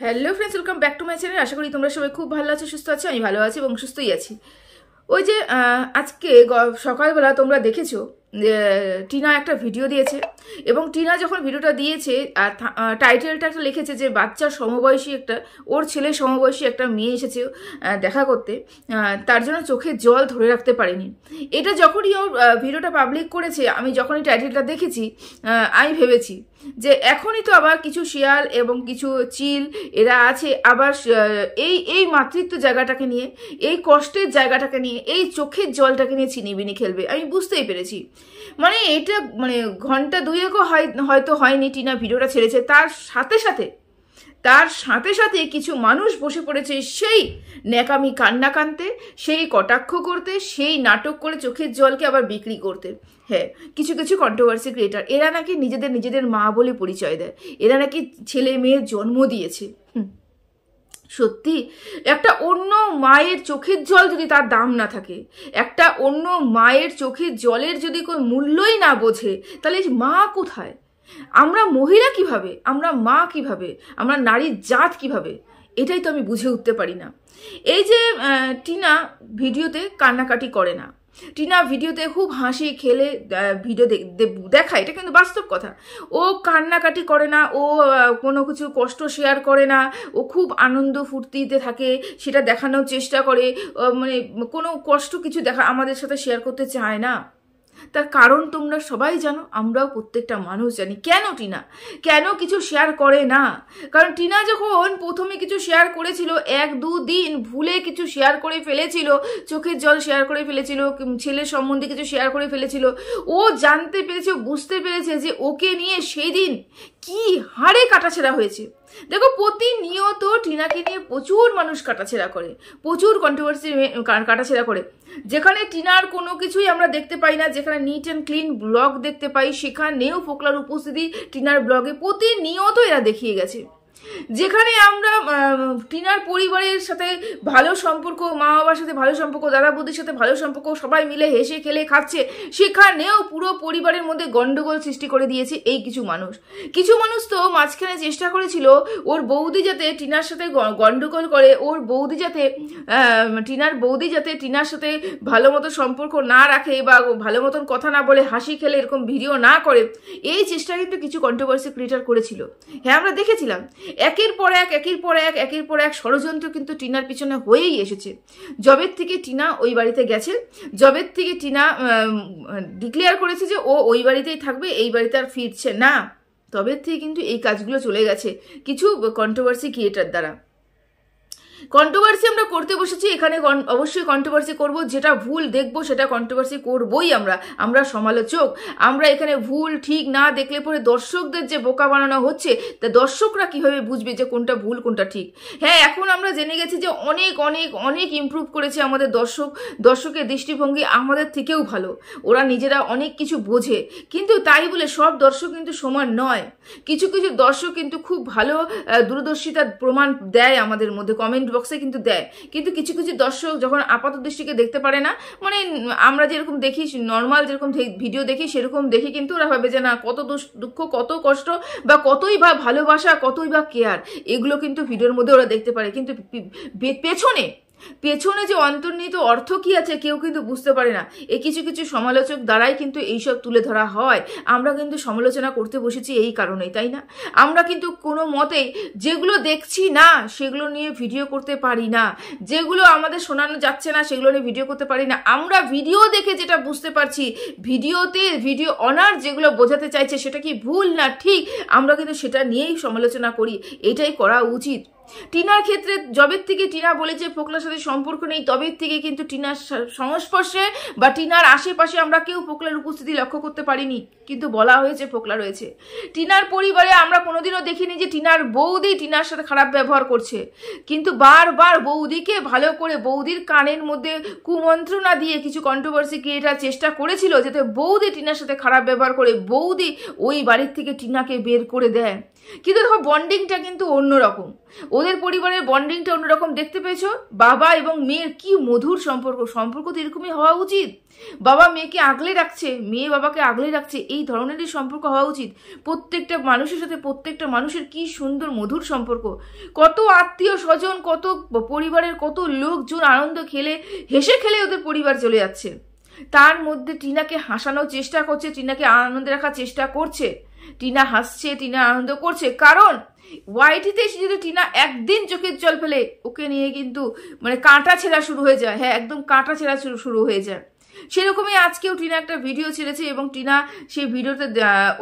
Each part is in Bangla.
Hello friends, welcome back to my channel. আশা করি তোমরা সবাই খুব ভালো আছো, সুস্থ আছো। আমি ভালো আছি এবং সুস্থই আছি। ওই যে আজকে সকালবেলা তোমরা দেখেছো যে টিনা একটা ভিডিও দিয়েছে, এবং টিনা যখন ভিডিওটা দিয়েছে টাইটেলটা একটা লিখেছে যে বাচ্চার সমবয়সী একটা, ওর ছেলের সমবয়সী একটা মেয়ে এসেছে দেখা করতে, তার জন্য চোখে জল ধরে রাখতে পারেনি। এটা যখনই ওর ভিডিওটা পাবলিক করেছে, আমি যখনই টাইটেলটা দেখেছি আমি ভেবেছি যে এখনই তো আবার কিছু শিয়াল এবং কিছু চিল এরা আছে আবার এই মাতৃত্ব জায়গাটাকে নিয়ে, এই কষ্টের জায়গাটাকে নিয়ে, এই চোখের জলটাকে নিয়ে ছিনিবিনি খেলবে। আমি বুঝতেই পেরেছি, মানে এটা মানে ঘন্টা দুয়েকও হয়তো হয়নি টিনা ভিডিওটা ছেড়েছে, তার সাথে সাথে কিছু মানুষ বসে পড়েছে সেই ন্যাকামি কান্না কানতে, সেই কটাক্ষ করতে, সেই নাটক করে চোখের জলকে আবার বিক্রি করতে। হ্যাঁ, কিছু কিছু কন্ট্রোভার্সি ক্রিয়েটার, এরা নাকি নিজেদের মা বলে পরিচয় দেয়, এরা নাকি ছেলে মেয়ের জন্ম দিয়েছে। সত্যি একটা অন্য মায়ের চোখের জল যদি তার দাম না থাকে, একটা অন্য মায়ের চোখের জলের যদি কোনো মূল্যই না বোঝে, তাহলে মা কোথায়? আমরা মহিলা কিভাবে, আমরা মা কিভাবে, আমরা নারীর জাত কিভাবে, এটাই তো আমি বুঝে উঠতে পারি না। এই যে টিনা ভিডিওতে কান্নাকাটি করে না, টিনা ভিডিওতে খুব হাসি খেলে ভিডিও দেখায়, এটা কিন্তু বাস্তব কথা। ও কান্নাকাটি করে না, ও কোনো কিছু কষ্ট শেয়ার করে না, ও খুব আনন্দ ফুর্তিতে থাকে, সেটা দেখানোর চেষ্টা করে, মানে কোনো কষ্ট কিছু আমাদের সাথে শেয়ার করতে চায় না। তার কারণ তোমরা সবাই জানো, আমরাও প্রত্যেকটা মানুষ জানি কেন কিছু শেয়ার করে না। কারণ টিনা যখন প্রথমে কিছু শেয়ার করেছিল, 1-2 দিন ভুলে কিছু শেয়ার করে ফেলেছিল, চোখের জল শেয়ার করে ফেলেছিল, ছেলের সম্বন্ধে কিছু শেয়ার করে ফেলেছিল, ও জানতে পেরেছে, বুঝতে পেরেছে যে ওকে নিয়ে সেই দিন কি হারে কাটাছেড়া হয়েছে। দেখো, প্রতিনিয়ত টিনাকে নিয়ে প্রচুর মানুষ কাটাছেড়া করে, প্রচুর কন্ট্রোভার্সি কাটাছেড়া করে। যেখানে টিনার কোনো কিছুই আমরা দেখতে পাই না, যেখানে নিট অ্যান্ড ক্লিন ব্লগ দেখতে পাই, সেখানেও ফোকলার উপস্থিতি টিনার ব্লগে প্রতিনিয়ত এরা দেখিয়ে গেছে। যেখানে আমরা টিনার পরিবারের সাথে ভালো সম্পর্ক, মা বাবার সাথে ভালো সম্পর্ক, দাদা বৌদির সাথে ভালো সম্পর্ক, সবাই মিলে হেসে খেলে খাচ্ছে, সেখানেও পুরো পরিবারের মধ্যে গন্ডগোল সৃষ্টি করে দিয়েছে এই কিছু মানুষ তো মাঝখানে চেষ্টা করেছিল ওর বৌদি যাতে টিনার সাথে গন্ডগোল করে, ওর বৌদি যাতে টিনার বৌদি যাতে টিনার সাথে ভালো মতো সম্পর্ক না রাখে বা ভালো মতন কথা না বলে, হাসি খেলে এরকম ভিডিও না করে, এই চেষ্টা কিন্তু কিছু কন্ট্রোভার্সি ক্রিয়েটার করেছিল। হ্যাঁ, আমরা দেখেছিলাম একের পর এক ষড়যন্ত্র কিন্তু টিনার পিছনে হয়েই এসেছে। জবের থেকে টিনা ওই বাড়িতে গেছে, জবের থেকে টিনা ডিক্লেয়ার করেছে যে ও ওই বাড়িতেই থাকবে, এই বাড়িতে আর ফিরছে না, তবের থেকে কিন্তু এই কাজগুলো চলে গেছে কিছু কন্ট্রোভার্সি ক্রিয়েটার দ্বারা। কন্ট্রোভার্সি আমরা করতে বসেছি, এখানে অবশ্যই কন্ট্রোভার্সি করব, যেটা ভুল দেখবো সেটা কন্ট্রোভার্সি করবই। আমরা সমালোচক, আমরা এখানে ভুল ঠিক না দেখলে পরে দর্শকদের যে বোকা বানানো হচ্ছে, তা দর্শকরা কিভাবে বুঝবে যে কোনটা ভুল কোনটা ঠিক? হ্যাঁ, এখন আমরা জেনে গেছি যে অনেক অনেক অনেক ইমপ্রুভ করেছে আমাদের দর্শকের দৃষ্টিভঙ্গি আমাদের থেকেও ভালো, ওরা নিজেরা অনেক কিছু বোঝে। কিন্তু তাই বলে সব দর্শক কিন্তু সমান নয়, কিছু কিছু দর্শক কিন্তু খুব ভালো দূরদর্শিতার প্রমাণ দেয় আমাদের মধ্যে, কমেন্ট বক্সে কিন্তু দেয়। কিন্তু কিছু কিছু দর্শক যখন আপাত দৃষ্টিকে দেখতে পারে না, মানে আমরা যেরকম দেখি নর্মাল যেরকম ভিডিও দেখি সেরকম দেখে কিন্তু ওরা ভাবে যে না, কত দুঃখ, কত কষ্ট, বা কতই বা ভালোবাসা, কতই বা কেয়ার, এগুলো কিন্তু ভিডিওর মধ্যে ওরা দেখতে পারে। কিন্তু পেছনে যে অন্তর্নিহিত অর্থ কি আছে কেউ কিন্তু বুঝতে পারে না। এই কিছু কিছু সমালোচক দ্বারাই কিন্তু এইসব তুলে ধরা হয়। আমরা কিন্তু সমালোচনা করতে বসেছি এই কারণেই, তাই না? আমরা কিন্তু কোনো মতেই যেগুলো দেখছি না সেগুলো নিয়ে ভিডিও করতে পারি না, যেগুলো আমাদের শোনানো যাচ্ছে না সেগুলো নিয়ে ভিডিও করতে পারি না। আমরা ভিডিও দেখে যেটা বুঝতে পারছি, ভিডিও অনার যেগুলো বোঝাতে চাইছে সেটা কি ভুল না ঠিক, আমরা কিন্তু সেটা নিয়েই সমালোচনা করি, এটাই করা উচিত। টিনার ক্ষেত্রে জবের থেকে টিনা বলেছে ফোকলার সাথে সম্পর্ক নেই, তবের থেকে কিন্তু টিনার সংস্পর্শে বা টিনার আশেপাশে আমরা কেউ ফোকলার উপস্থিতি লক্ষ্য করতে পারিনি, কিন্তু বলা হয়েছে ফোকলা রয়েছে। টিনার পরিবারে আমরা কোনোদিনও দেখিনি যে টিনার বৌদি টিনার সাথে খারাপ ব্যবহার করছে, কিন্তু বারবার বৌদিকে ভালো করে, বৌদির কানের মধ্যে কুমন্ত্রণা দিয়ে কিছু কন্ট্রোভার্সি ক্রিয়েটার চেষ্টা করেছিল যাতে বৌদি টিনার সাথে খারাপ ব্যবহার করে বৌদি ওই বাড়ির থেকে টিনাকে বের করে দেয়। কিন্তু দেখো বন্ডিংটা কিন্তু অন্যরকম, ওদের পরিবারের বন্ডিংটা অন্যরকম। দেখতে পেয়েছো বাবা এবং মেয়ের কি মধুর সম্পর্ক, সম্পর্ক তো এরকমই হওয়া উচিত। বাবা মেয়েকে আগলে রাখছে, মেয়ে বাবাকে আগলে রাখছে, এই ধরনেরই সম্পর্ক হওয়া উচিত। প্রত্যেকটা মানুষের সাথে প্রত্যেকটা মানুষের কি সুন্দর মধুর সম্পর্ক, কত আত্মীয় স্বজন, কত পরিবারের কত লোকজন আনন্দ খেলে হেসে খেলে ওদের পরিবার চলে যাচ্ছে। তার মধ্যে টিনাকে হাসানোর চেষ্টা করছে, টিনাকে আনন্দে রাখার চেষ্টা করছে, টিনা হাসছে, টিনা আনন্দ করছে। কারণ ওয়াইটিতে এসে যদি টিনা একদিন চোখের জল ফেলে, ওকে নিয়ে কিন্তু মানে কাঁটা ছেঁড়া শুরু হয়ে যায়। হ্যাঁ, একদম কাঁটা ছেঁড়া শুরু হয়ে যায়। সেরকমই আজকেও টিনা একটা ভিডিও ছেড়েছে এবং টিনা সেই ভিডিওতে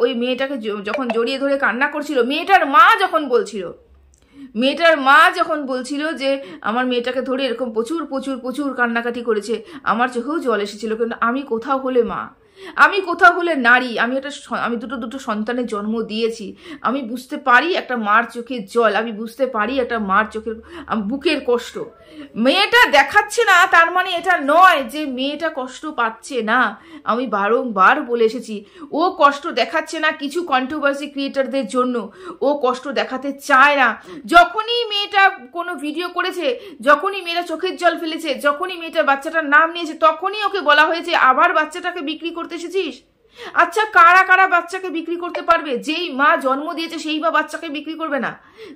ওই মেয়েটাকে যখন জড়িয়ে ধরে কান্না করছিল, মেয়েটার মা যখন বলছিল যে আমার মেয়েটাকে ধরে এরকম প্রচুর প্রচুর প্রচুর কান্নাকাটি করেছে, আমার চোখেও জল এসেছিল। কিন্তু আমি কোথাও হলে মা, আমি কোথাও হলে নারী, আমি দুটো সন্তানের জন্ম দিয়েছি, আমি বুঝতে পারি একটা মার চোখের জল, আমি বুঝতে পারি একটা মার চোখের বুকের কষ্ট। মেয়েটা দেখাচ্ছে না তার মানে এটা নয় যে মেয়েটা কষ্ট পাচ্ছে না। আমি বারংবার বলে এসেছি, ও কষ্ট দেখাচ্ছে না কিছু কন্ট্রোভার্সি ক্রিয়েটারদের জন্য, ও কষ্ট দেখাতে চায় না। যখনই মেয়েটা কোনো ভিডিও করেছে, যখনই মেয়েটা চোখের জল ফেলেছে, যখনই মেয়েটা বাচ্চাটার নাম নিয়েছে, তখনই ওকে বলা হয়েছে আবার বাচ্চাটাকে বিক্রি করতে এসেছিস। আচ্ছা, কারা কারা বাচ্চাকে বিক্রি করতে পারবে? যেই মা জন্ম দিয়েছে সেই মা বাচ্চাকে বিক্রি করবে না,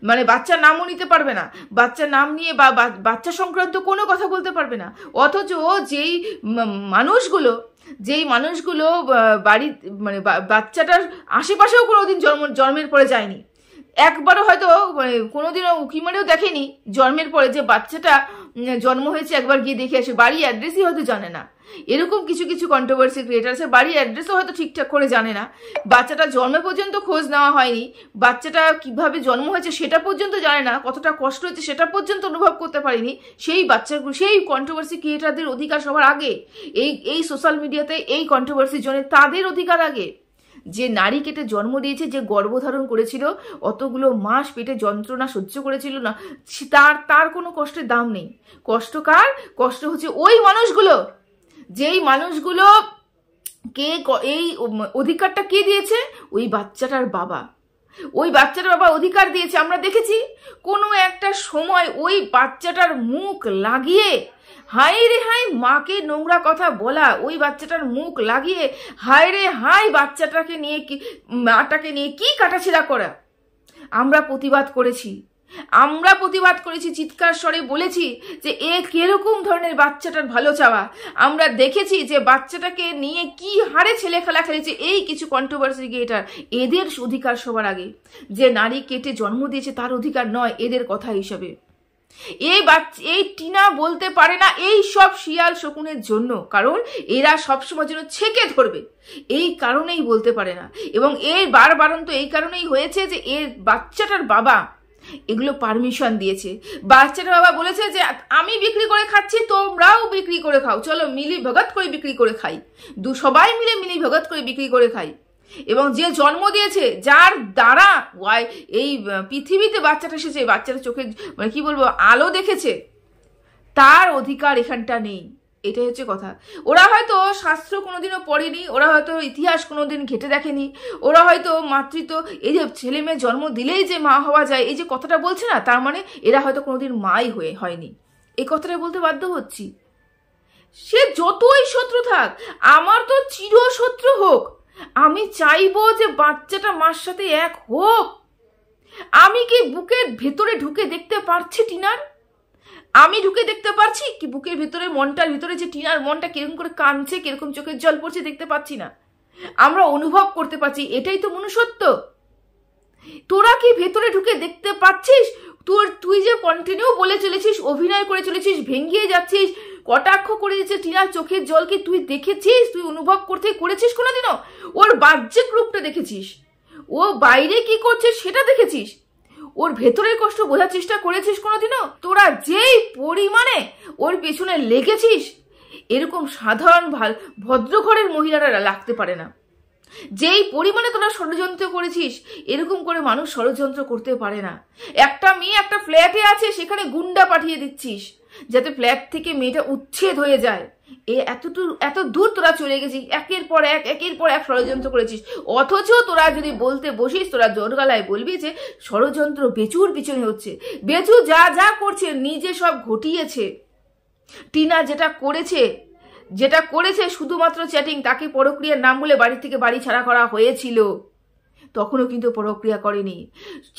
মানে বাচ্চার নামও নিতে পারবে না, বাচ্চার নাম নিয়ে বা বাচ্চা সংক্রান্ত কোনো কথা বলতে পারবে না। অথচ যেই মানুষগুলো বাড়ি মানে বাচ্চাটার আশেপাশেও কোনোদিন জন্মের পরে যায়নি, একবারও হয়তো কোনোদিনও উকি মারেও দেখেনি জন্মের পরে যে বাচ্চাটা জন্ম হয়েছে, একবার গিয়ে দেখে আসে, বাড়ি অ্যাড্রেসই হয়তো জানে না। এরকম কিছু কিছু কন্ট্রোভার্সি ক্রিয়েটার আছে, বাড়ির অ্যাড্রেসও হয়তো ঠিকঠাক করে জানে না, বাচ্চাটা জন্মে পর্যন্ত খোঁজ নেওয়া হয়নি, বাচ্চাটা কিভাবে জন্ম হয়েছে সেটা পর্যন্ত জানে না, কতটা কষ্ট হয়েছে সেটা পর্যন্ত অনুভব করতে পারিনি। সেই কন্ট্রোভার্সি ক্রিয়েটারদের অধিকার সবার আগে, এই সোশ্যাল মিডিয়াতে এই কন্ট্রোভার্সির জন্য তাদের অধিকার আগে। যে নারী কেটে জন্ম দিয়েছে, যে গর্ভধারণ করেছিল, অতগুলো মাস পেটে যন্ত্রণা সহ্য করেছিল না, তার কোনো কষ্টের দাম নেই। কষ্ট কার? কষ্ট হচ্ছে ওই মানুষগুলো, যেই মানুষগুলো এই অধিকারটা কে দিয়েছে? ওই বাচ্চাটার বাবা অধিকার দিয়েছে। আমরা দেখেছি কোনো একটা সময় ওই বাচ্চাটার মুখ লাগিয়ে হায় রে হায় মাকে নোংরা কথা বলা, ওই বাচ্চাটার মুখ লাগিয়ে হায় রে হায় মাটাকে নিয়ে কি কাটাছেড়া করা। আমরা প্রতিবাদ করেছি, চিৎকার স্বরে বলেছি যে এ কিরকম ধরনের বাচ্চাটার ভালো চাওয়া। আমরা দেখেছি যে বাচ্চাটাকে নিয়ে কি হারে ছেলে খেলা খেলেছে এই কিছু কন্ট্রোভার্সি ক্রিয়েটার। এদের অধিকার সবার আগে, যে নারী কেটে জন্ম দিয়েছে তার অধিকার নয় এদের কথা হিসাবে। এই টিনা বলতে পারে না এই সব শিয়াল শকুনের জন্য, কারণ এরা সবসময় যেন ছেকে ধরবে, এই কারণেই বলতে পারে না। এবং এর বারবারন্ত এই কারণেই হয়েছে যে এর বাচ্চাটার বাবা এগুলো পারমিশন দিয়েছে। বাচ্চাটার বাবা বলেছে যে আমি বিক্রি করে খাচ্ছি, তোমরাও বিক্রি করে খাও, চলো মিলি ভগত করে বিক্রি করে খাই, সবাই মিলি ভগত করে বিক্রি করে খাই। এবং যে জন্ম দিয়েছে, যার দ্বারা এই পৃথিবীতে বাচ্চাটা এসেছে, বাচ্চাটা চোখে মানে কি বলবো আলো দেখেছে, তার অধিকার এখানটা নেই। এটাই হচ্ছে কথা। ওরা হয়তো শাস্ত্র কোনোদিনও পড়েনি, ওরা হয়তো ইতিহাস কোনোদিন ঘেটে দেখেনি, ওরা হয়তো মাতৃত্ব এই যে ছেলে মেয়ে জন্ম দিলেই যে মা হওয়া যায় এই যে কথাটা বলছে না, তার মানে এরা হয়তো কোনোদিন মাই হয়নি। এই কথাটা বলতে বাধ্য হচ্ছি। সে যতই শত্রু থাক, আমার তো চির শত্রু হোক, আমি চাইবো যে বাচ্চাটা মার সাথে এক হোক। আমি কি বুকের ভেতরে ঢুকে দেখতে পারছি টিনার? আমি ঢুকে দেখতে পারছি কি বুকের ভেতরে, মনটার ভিতরে যে টিনার মনটা কিরকম করে কাঁদছে, কিরকম চোখের জল পড়ছে দেখতে পাচ্ছি না? আমরা অনুভব করতে পারছি, এটাই তো মনুষ্যত্ব। তোরা কি ভেতরে ঢুকে দেখতে পাচ্ছিস? তুই যে কন্টিনিউ বলে চলেছিস, অভিনয় করে চলেছিস, ভেঙিয়ে যাচ্ছিস, কটাক্ষ করে দিচ্ছে টিনার চোখের জল, কি তুই দেখেছিস? তুই অনুভব করেছিস কোনোদিনও? ওর বাহ্যিক রূপটা দেখেছিস, ও বাইরে কি করছে সেটা দেখেছিস, ওর ভেতরের কষ্ট বোঝার চেষ্টা করেছিস কোনোদিনও? তোরা যেই পরিমাণে ওর পেছনে লেগেছিস, এরকম সাধারণ ভদ্র ঘরের মহিলারা লাগতে পারে না। যেই পরিমাণে তোরা ষড়যন্ত্র করেছিস, এরকম করে মানুষ ষড়যন্ত্র করতে পারে না। একটা মেয়ে একটা ফ্ল্যাটে আছে, সেখানে গুন্ডা পাঠিয়ে দিচ্ছিস, যাতে ফ্ল্যাট থেকে মেয়েটা উচ্ছেদ হয়ে যায়। এত দূর তোরা চলে গেছিস, একের পর এক ষড়যন্ত্র করেছিস। অথচ তোরা যদি বলতে বসিস, তোরা জোর গলায় বলবি যে ষড়যন্ত্র বেচুর পিছনে হচ্ছে। বেচু যা যা করছে নিজে সব ঘটিয়েছে। টিনা যেটা করেছে শুধুমাত্র চ্যাটিং, তাকে পরক্রিয়ার নাম বলে বাড়ি থেকে বাড়ি ছাড়া করা হয়েছিল, তখনও কিন্তু পরক্রিয়া করেনি।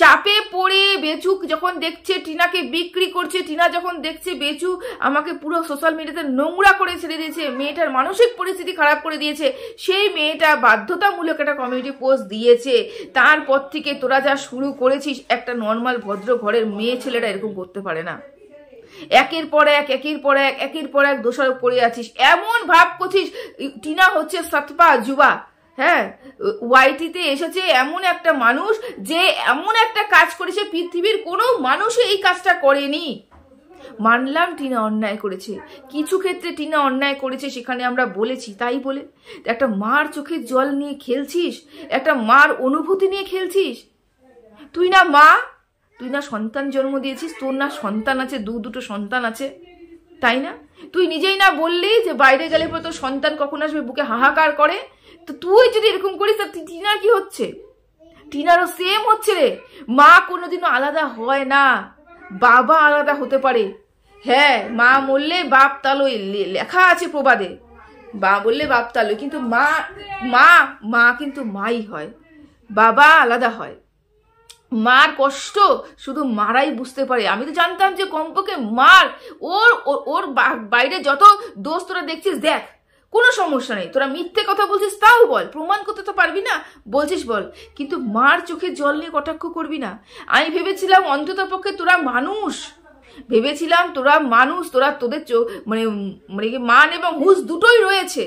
চাপে পড়ে বেচু যখন দেখছে টিনাকে বিক্রি করছে, টিনা যখন দেখছে বেচু আমাকে পুরো সোশ্যাল মিডিয়াতে নোংরা করে ছেড়ে দিয়েছে, মেয়েটার মানসিক পরিস্থিতি খারাপ করে দিয়েছে, সেই মেয়েটা বাধ্যতামূলক একটা কমিউনিটি পোস্ট দিয়েছে। তারপর থেকে তোরা যা শুরু করেছিস, একটা নর্মাল ভদ্র ঘরের মেয়ে ছেলেরা এরকম করতে পারে না। একের পর এক দোষারোপ করে আছিস, এমন ভাব করছিস টিনা হচ্ছে সতপা যুবা। হ্যাঁ, ওয়াইটিতে এসেছে এমন একটা মানুষ যে এমন একটা কাজ করেছে পৃথিবীর কোনো মানুষই এই কাজটা করেনি। মানলাম টিনা অন্যায় করেছে, কিছু ক্ষেত্রে টিনা অন্যায় করেছে, সেখানে আমরা বলেছি। তাই বলে একটা মার চোখের জল নিয়ে খেলছিস, একটা মার অনুভূতি নিয়ে খেলছিস। তুই না মা, তুই না সন্তান জন্ম দিয়েছিস, তোর না সন্তান আছে, দুটো সন্তান আছে, তাই না? তুই নিজেই না বললি যে বাইরে গেলে পরে তোর সন্তান কখন আসবে বুকে হাহাকার করে। তো তুই যদি এরকম করিস তা টিনার কি হচ্ছে? টিনারও সেম হচ্ছে রে। মা কোনোদিনও আলাদা হয় না, বাবা আলাদা হতে পারে। হ্যাঁ, মা মরলে বাপ তালই, লেখা আছে প্রবাদে, মা বললে বাপ তালই, কিন্তু মা কিন্তু মাই হয়, বাবা আলাদা হয়। মার কষ্ট শুধু মারাই বুঝতে পারে। আমি তো জানতাম যে কমপক্ষে মার ওর বাইরে যত দোষ তোরা দেখছিস দেখ, কোনো সমস্যা নেই, তোরা মিথ্যে কথা বলছিস তাও বল, প্রমাণ করতে তো পারবি না, বলছিস বল, কিন্তু মার চোখে জল নিয়ে কটাক্ষ করবি না। আমি ভেবেছিলাম অন্তত পক্ষে তোরা মানুষ, তোরা তোদের মানে মান এবং হুঁশ দুটোই রয়েছে,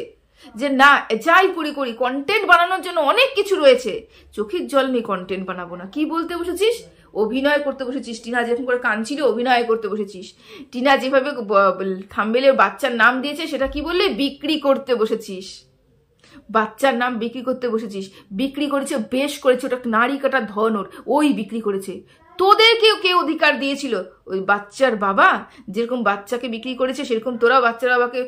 যে না যাই করি কন্টেন্ট বানানোর জন্য অনেক কিছু রয়েছে, চোখের জল নিয়ে কন্টেন্ট বানাবো না। কি বলতে বসেছিস? অভিনয় করতে বসেছিস। টিনা যেরকম করে কাঁদছিল অভিনয় করতে বসেছিস। টিনা যেভাবে থাম্বনেলের বাচ্চার নাম দিয়েছে সেটা কি বললে? বিক্রি করতে বসেছিস। বাচ্চার নাম বিক্রি করতে বসেছিস। বিক্রি করেছে, বেশ করেছে, ওটা নারী কাটার ধনর, ওই বিক্রি করেছে। তোদেরকেও কে অধিকার দিয়েছিল? ওই বাচ্চার বাবা যেরকম বাচ্চাকে বিক্রি করেছে সেরকম তোরা বাচ্চার বাবাকে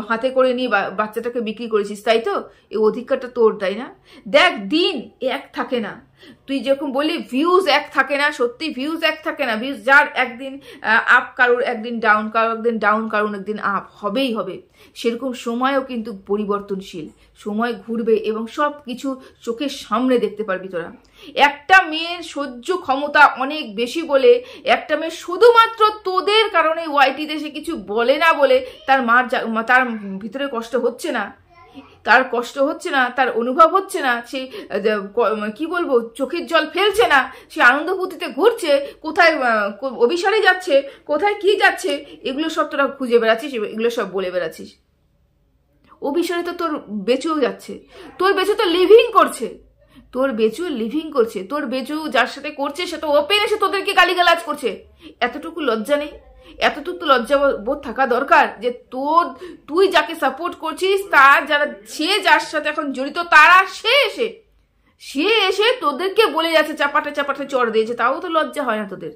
হাতে করে নিয়ে বাচ্চাটাকে বিক্রি করেছিস, তাই তো? এই অধিকারটা তোর, তাই না? দেখ, দিন এক থাকে না। তুই যেরকম বলি ভিউজ এক থাকে না, সত্যি ভিউজ এক থাকে না। ভিউজ যার একদিন আপ, কারোর একদিন ডাউন, কারোর একদিন ডাউন, কারোর একদিন আপ, হবেই হবে। সেরকম সময়ও কিন্তু পরিবর্তনশীল, সময় ঘুরবে এবং সব কিছু চোখের সামনে দেখতে পারবি তোরা। একটা মেয়ের সহ্য ক্ষমতা অনেক বেশি বলে একটা মেয়ে শুধুমাত্র তোদের কারণে ওয়াইটিতে সে কিছু বলে না বলে তার ভিতরে কষ্ট হচ্ছে না, তার কষ্ট হচ্ছে না, তার অনুভব হচ্ছে না, সে কি বলবো চোখের জল ফেলছে না, সে আনন্দভূতিতে ঘুরছে, কোথায় অভিসারে যাচ্ছে, কোথায় কি যাচ্ছে, এগুলো সব তোরা খুঁজে বেড়াচ্ছিস, এগুলো সব বলে বেড়াচ্ছিস। অভিসারে তো তোর বেচুও যাচ্ছে, তোর বেচু তো লিভিং করছে, তোর বেচু যার সাথে করছে সে তো ওপেন এসে তোদেরকে গালিগালাজ করছে। এতটুকু লজ্জা নেই? এতটুকু তো লজ্জা বোধ থাকা দরকার যে তুই যাকে সাপোর্ট করছিস তার যার সাথে এখন জড়িত তারা সে এসে তোদেরকে বলে যাচ্ছে, চাপাটে চড় দিয়েছে, তাও তো লজ্জা হয় না তোদের?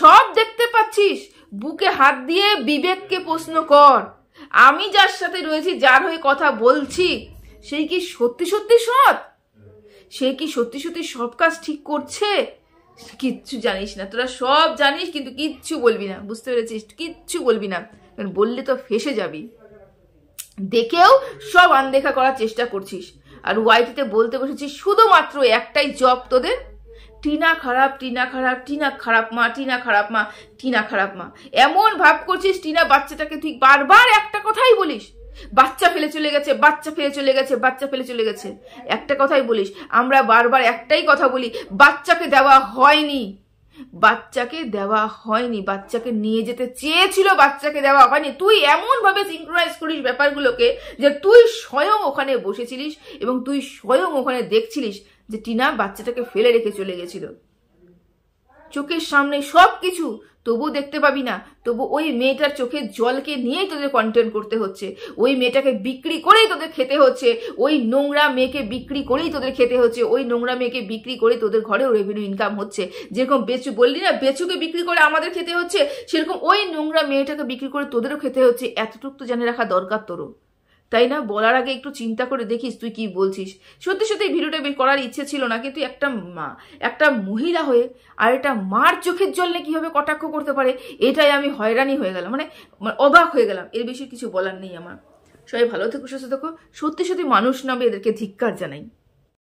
সব দেখতে পাচ্ছিস, বুকে হাত দিয়ে বিবেককে প্রশ্ন কর। আমি যার সাথে রয়েছি, যার হয়ে কথা বলছি, সেই কি সত্যি সৎ? সে কি সত্যি সব কাজ ঠিক করছে? কিচ্ছু জানিস না, তোরা সব জানিস কিন্তু কিচ্ছু বলবি না, বুঝতে পেরেছিস? কিচ্ছু বলবি না, কারণ বললে তো ফেসে যাবি। দেখেও সব আনদেখা করার চেষ্টা করছিস, আর ওয়াইটিতে বলতে বসেছিস শুধুমাত্র একটাই জব তোদের, টিনা খারাপ মা। এমন ভাব করছিস টিনা বাচ্চাটাকে, তুই বারবার একটা কথাই বলিস, বাচ্চা ফেলে চলে গেছে, একটা কথাই বলিস। আমরা বারবার একটাই কথা বলি, বাচ্চাকে দেওয়া হয়নি, বাচ্চাকে নিয়ে যেতে চেয়েছিল, বাচ্চাকে দেওয়া হয়নি। তুই এমন ভাবে সিনক্রোনাইজ করিস ব্যাপারগুলোকে যে তুই স্বয়ং ওখানে বসেছিলিস এবং তুই স্বয়ং ওখানে দেখছিলিস যে টিনা বাচ্চাটাকে ফেলে রেখে চলে গেছিল। চোখের সামনে সবকিছু তবু দেখতে পাবি না, তবু ওই মেয়েটার চোখের জলকে নিয়েই তোদের কন্টেন্ট করতে হচ্ছে, ওই মেয়েটাকে বিক্রি করেই তোদের খেতে হচ্ছে, ওই নোংরা মেয়েকে বিক্রি করেই তোদের খেতে হচ্ছে, ওই নোংরা মেয়েকে বিক্রি করে তোদের ঘরেও রেভিনিউ ইনকাম হচ্ছে। যেরকম বেচু বললি না, বেচুকে বিক্রি করে আমাদের খেতে হচ্ছে, সেরকম ওই নোংরা মেয়েটাকে বিক্রি করে তোদেরও খেতে হচ্ছে। এতটুকু তো জেনে রাখা দরকার তোরও, তাই না? বলার আগে একটু চিন্তা করে দেখিস তুই কি বলছিস। সত্যি সত্যি ভিডিওটা বের করার ইচ্ছে ছিল না, কিন্তু একটা মহিলা হয়ে আর একটা মার চোখের জল নিয়ে কিভাবে কটাক্ষ করতে পারে, এটাই আমি হয়রানি হয়ে গেলাম, মানে অবাক হয়ে গেলাম। এর বেশি কিছু বলার নেই আমার। সবাই ভালো থেকো, সুস্থ থেকো। সত্যি সত্যি মানুষ নামে এদেরকে ধিক্কার জানাই।